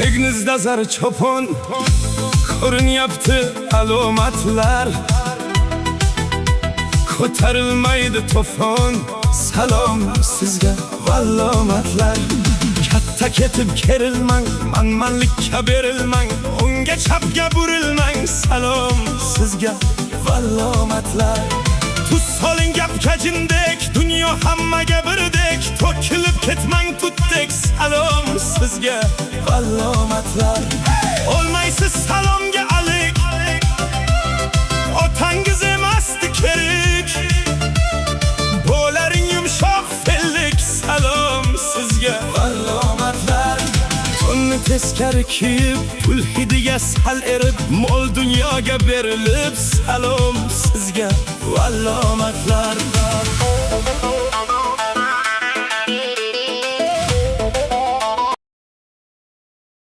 Egnizda zar cho'pon ko'rinyapti alomatlar. Ko'tarilmaydi to'fon, salom sizga vallomatlar. Katta ketib kerilmang, manmanlikka berilmang, o'ngga chapga burilmang, salom sizga vallomatlar. Tuz soling gapga jindek, dunyo hammaga birdek, to'kilib ketmang tutdek, salom sizga vallomatlar. Olmaysiz salomga alik, otangiz emasdi kerak, bo'laring yumshoq fellik, salom sizga vallomatlar. Tonni teskari kiyib, pul hidiga sal erib, mol dunyoga berilib, salom sizga vallomatlar.